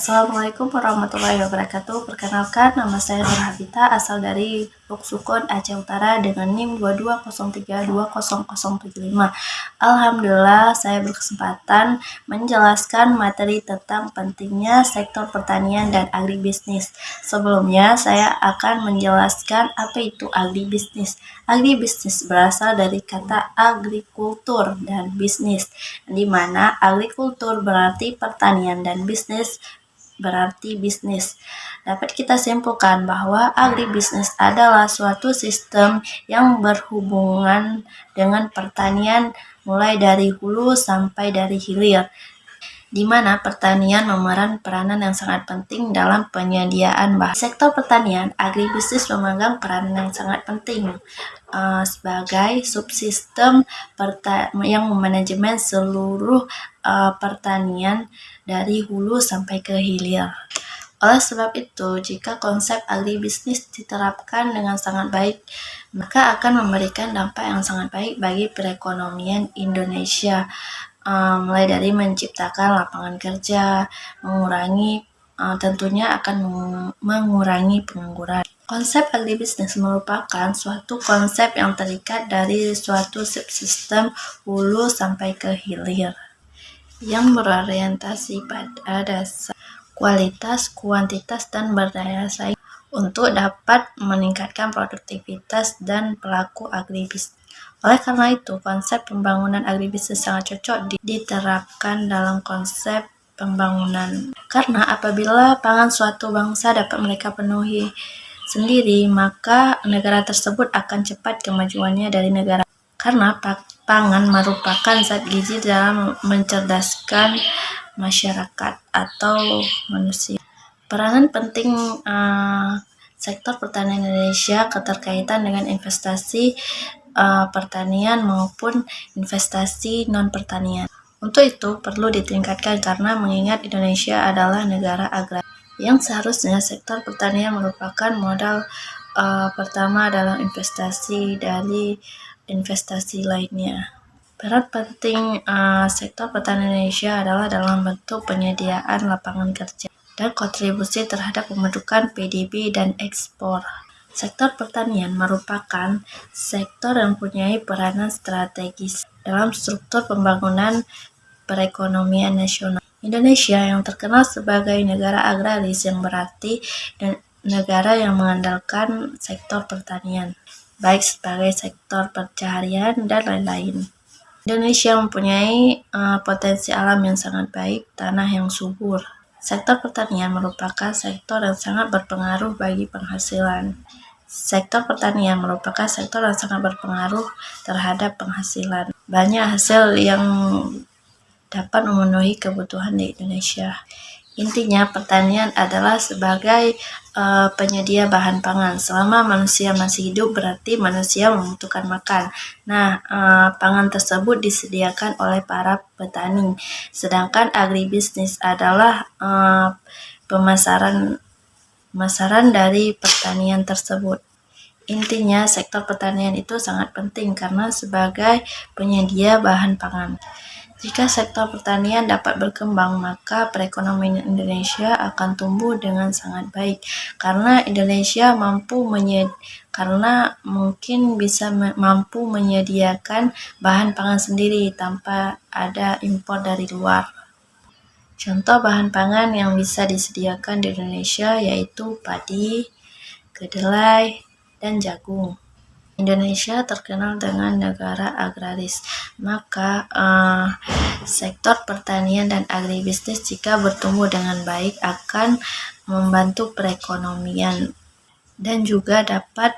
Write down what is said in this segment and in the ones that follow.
Assalamualaikum warahmatullahi wabarakatuh. Perkenalkan, nama saya Nur Habita, asal dari Luksukon, Aceh Utara dengan NIM 2203200075. Alhamdulillah, saya berkesempatan menjelaskan materi tentang pentingnya sektor pertanian dan agribisnis. Sebelumnya, saya akan menjelaskan apa itu agribisnis. Agribisnis berasal dari kata agrikultur dan bisnis, di mana agrikultur berarti pertanian dan bisnis berarti bisnis. Dapat kita simpulkan bahwa agribisnis adalah suatu sistem yang berhubungan dengan pertanian mulai dari hulu sampai dari hilir, di mana pertanian memeran peranan yang sangat penting dalam penyediaan bahan. Sektor pertanian, agribisnis memegang peranan yang sangat penting sebagai subsistem yang memanajemen seluruh pertanian dari hulu sampai ke hilir. Oleh sebab itu, jika konsep agribisnis diterapkan dengan sangat baik, maka akan memberikan dampak yang sangat baik bagi perekonomian Indonesia, mulai dari menciptakan lapangan kerja, tentunya akan mengurangi pengangguran. Konsep agribisnis merupakan suatu konsep yang terikat dari suatu subsistem hulu sampai ke hilir, yang berorientasi pada dasar kualitas, kuantitas, dan berdaya saing untuk dapat meningkatkan produktivitas dan pelaku agribisnis. Oleh karena itu, konsep pembangunan agribisnis sangat cocok diterapkan dalam konsep pembangunan. Karena apabila pangan suatu bangsa dapat mereka penuhi sendiri, maka negara tersebut akan cepat kemajuannya dari negara. Karena pangan merupakan zat gizi dalam mencerdaskan masyarakat atau manusia. Peranan penting sektor pertanian Indonesia keterkaitan dengan investasi pertanian maupun investasi non-pertanian. Untuk itu perlu ditingkatkan karena mengingat Indonesia adalah negara agraris yang seharusnya sektor pertanian merupakan modal pertama dalam investasi dari investasi lainnya. Peran penting sektor pertanian Indonesia adalah dalam bentuk penyediaan lapangan kerja dan kontribusi terhadap pembentukan PDB dan ekspor. Sektor pertanian merupakan sektor yang mempunyai peranan strategis dalam struktur pembangunan perekonomian nasional. Indonesia yang terkenal sebagai negara agraris yang berarti negara yang mengandalkan sektor pertanian, baik sebagai sektor pencaharian dan lain-lain. Indonesia mempunyai potensi alam yang sangat baik, tanah yang subur. Sektor pertanian merupakan sektor yang sangat berpengaruh bagi penghasilan. Sektor pertanian merupakan sektor yang sangat berpengaruh terhadap penghasilan. Banyak hasil yang dapat memenuhi kebutuhan di Indonesia. Intinya, pertanian adalah sebagai penyedia bahan pangan. Selama manusia masih hidup, berarti manusia membutuhkan makan. Nah, pangan tersebut disediakan oleh para petani. Sedangkan agribisnis adalah pemasaran dari pertanian tersebut. Intinya, sektor pertanian itu sangat penting karena sebagai penyedia bahan pangan. Jika sektor pertanian dapat berkembang, maka perekonomian Indonesia akan tumbuh dengan sangat baik. Karena Indonesia mampu menyediakan bahan pangan sendiri tanpa ada impor dari luar. Contoh bahan pangan yang bisa disediakan di Indonesia yaitu padi, kedelai, dan jagung. Indonesia terkenal dengan negara agraris, maka sektor pertanian dan agribisnis jika bertumbuh dengan baik akan membantu perekonomian dan juga terdapat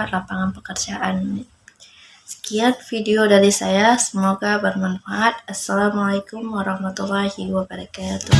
lapangan pekerjaan. Sekian video dari saya, semoga bermanfaat. Assalamualaikum warahmatullahi wabarakatuh.